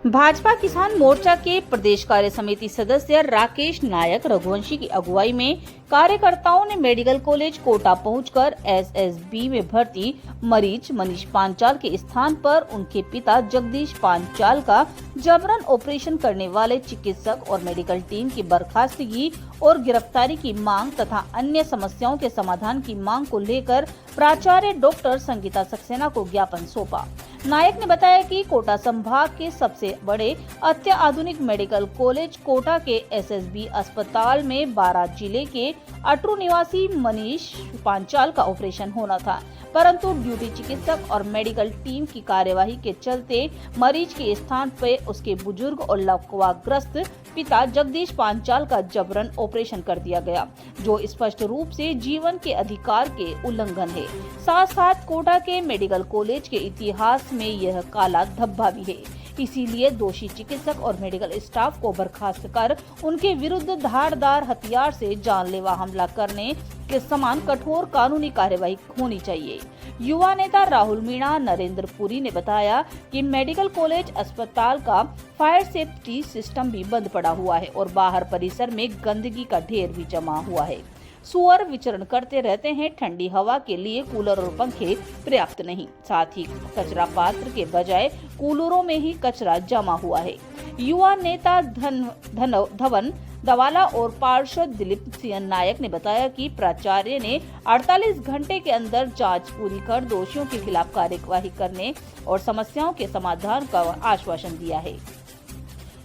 भाजपा किसान मोर्चा के प्रदेश कार्य समिति सदस्य राकेश नायक रघुवंशी की अगुवाई में कार्यकर्ताओं ने मेडिकल कॉलेज कोटा पहुंचकर एसएसबी में भर्ती मरीज मनीष पांचाल के स्थान पर उनके पिता जगदीश पांचाल का जबरन ऑपरेशन करने वाले चिकित्सक और मेडिकल टीम की बर्खास्तगी और गिरफ्तारी की मांग तथा अन्य समस्याओं के समाधान की मांग को लेकर प्राचार्य डॉक्टर संगीता सक्सेना को ज्ञापन सौंपा। नायक ने बताया कि कोटा संभाग के सबसे बड़े अत्याधुनिक मेडिकल कॉलेज कोटा के एसएसबी अस्पताल में 12 जिले के अटरू निवासी मनीष पांचाल का ऑपरेशन होना था, परंतु ड्यूटी चिकित्सक और मेडिकल टीम की कार्यवाही के चलते मरीज के स्थान पर उसके बुजुर्ग और लकवाग्रस्त पिता जगदीश पांचाल का जबरन ऑपरेशन कर दिया गया, जो स्पष्ट रूप से जीवन के अधिकार के उल्लंघन है। साथ साथ कोटा के मेडिकल कॉलेज के इतिहास में यह काला धब्बा भी है। इसीलिए दोषी चिकित्सक और मेडिकल स्टाफ को बर्खास्त कर उनके विरुद्ध धारदार हथियार से जानलेवा हमला करने के समान कठोर कानूनी कार्यवाही होनी चाहिए। युवा नेता राहुल मीणा नरेंद्रपुरी ने बताया कि मेडिकल कॉलेज अस्पताल का फायर सेफ्टी सिस्टम भी बंद पड़ा हुआ है और बाहर परिसर में गंदगी का ढेर भी जमा हुआ है। सुअर विचरण करते रहते हैं, ठंडी हवा के लिए कूलर और पंखे पर्याप्त नहीं, साथ ही कचरा पात्र के बजाय कूलरों में ही कचरा जमा हुआ है। युवा नेता धवन दवाला और पार्षद दिलीप सिंह नायक ने बताया कि प्राचार्य ने 48 घंटे के अंदर जांच पूरी कर दोषियों के खिलाफ कार्यवाही करने और समस्याओं के समाधान का आश्वासन दिया है।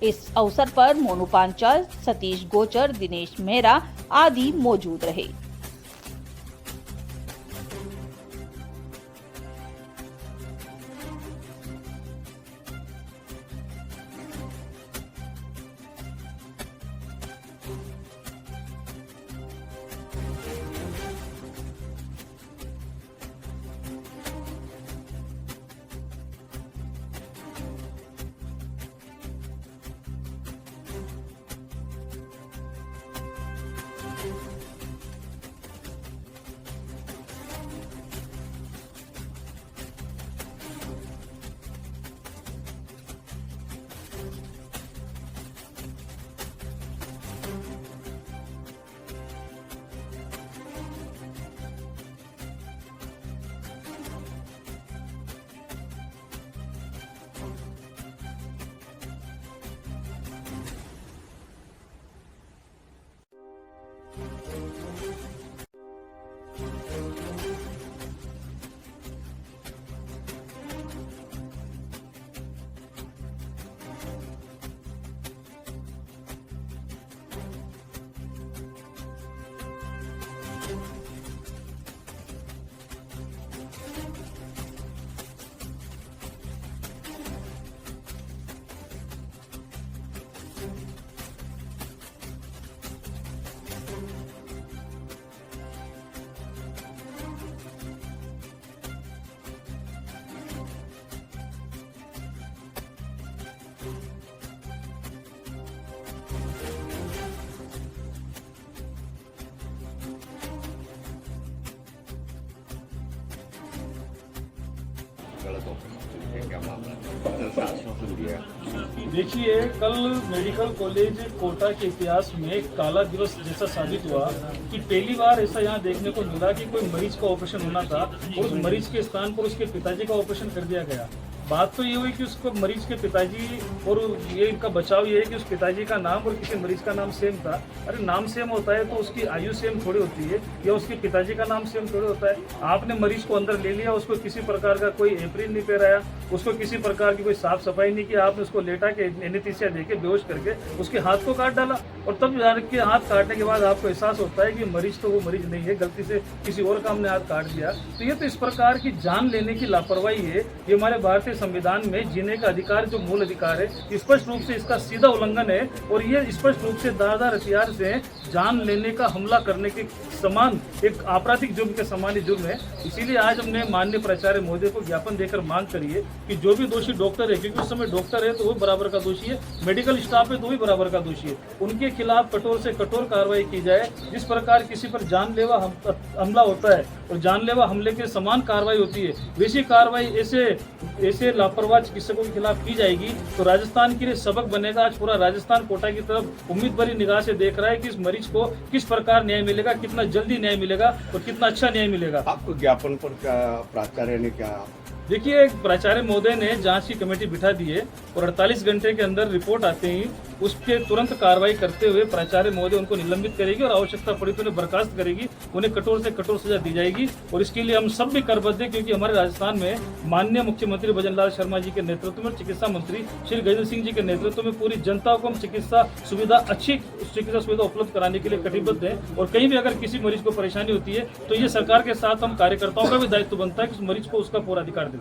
इस अवसर पर मोनू पांचाल, सतीश गोचर, दिनेश मेहरा आदि मौजूद रहे। देखिए, कल मेडिकल कॉलेज कोटा के इतिहास में एक काला दिवस जैसा साबित हुआ कि पहली बार ऐसा यहाँ देखने को मिला कि कोई मरीज का ऑपरेशन होना था और उस मरीज के स्थान पर उसके पिताजी का ऑपरेशन कर दिया गया। बात तो ये हुई कि उसको मरीज के पिताजी और ये इनका बचाव ये है कि उस पिताजी का नाम और किसी मरीज का नाम सेम था। अरे नाम सेम होता है तो उसकी आयु सेम थोड़ी होती है या उसके पिताजी का नाम सेम थोड़ी होता है। आपने मरीज को अंदर ले लिया, उसको किसी प्रकार का कोई एप्रिल नहीं पहनाया, उसको किसी प्रकार की कोई साफ सफाई नहीं की, आपने उसको लेटा के एनेस्थीसिया देके बेहोश करके उसके हाथ को काट डाला और तब के हाथ काटने के बाद आपको एहसास होता है कि मरीज तो वो मरीज नहीं है, गलती से किसी और काम ने हाथ काट दिया। तो ये तो इस प्रकार की जान लेने की लापरवाही है। ये हमारे भारतीय संविधान में जीने का अधिकार जो मूल अधिकार है, स्पष्ट रूप से इसका सीधा उल्लंघन है और ये स्पष्ट रूप से धारदार हथियार से जान लेने का हमला करने के समान एक आपराधिक जुर्म के समान ही जुर्म है। इसीलिए आज हमने माननीय प्राचार्य महोदय को ज्ञापन देकर मांग करी है कि जो भी दोषी डॉक्टर है, क्योंकि उस समय डॉक्टर है तो वो बराबर का दोषी है, मेडिकल स्टाफ है तो भी बराबर का दोषी है, उनके खिलाफ कठोर से कठोर कार्रवाई की जाए। जिस प्रकार किसी पर जानलेवा हमला होता है और जानलेवा हमले के समान कार्रवाई होती है, वैसी कार्रवाई ऐसे ऐसे लापरवाह चिकित्सकों के खिलाफ की जाएगी तो राजस्थान के लिए सबक बनेगा। आज पूरा राजस्थान कोटा की तरफ उम्मीद भरी निगाह से देख रहा है कि इस मरीज को किस प्रकार न्याय मिलेगा, कितना जल्दी न्याय मिलेगा और कितना अच्छा न्याय मिलेगा। आपको ज्ञापन पर क्या प्राचार्य ने क्या? देखिए, प्राचार्य महोदय ने जांच की कमेटी बिठा दी है और 48 घंटे के अंदर रिपोर्ट आते ही उसके तुरंत कार्रवाई करते हुए प्राचार्य महोदय उनको निलंबित करेगी और आवश्यकता पड़ी तो उन्हें बर्खास्त करेगी, उन्हें कठोर से कठोर सजा दी जाएगी। और इसके लिए हम सब भी करबद्ध हैं, क्योंकि हमारे राजस्थान में माननीय मुख्यमंत्री भजनलाल शर्मा जी के नेतृत्व में, चिकित्सा मंत्री श्री गजेंद्र सिंह जी के नेतृत्व में पूरी जनता को हम चिकित्सा सुविधा, अच्छी चिकित्सा सुविधा उपलब्ध कराने के लिए कटिबद्ध हैं। और कहीं भी अगर किसी मरीज को परेशानी होती है तो ये सरकार के साथ हम कार्यकर्ताओं का भी दायित्व बनता है कि उस मरीज को उसका पूरा अधिकार दिलाएं।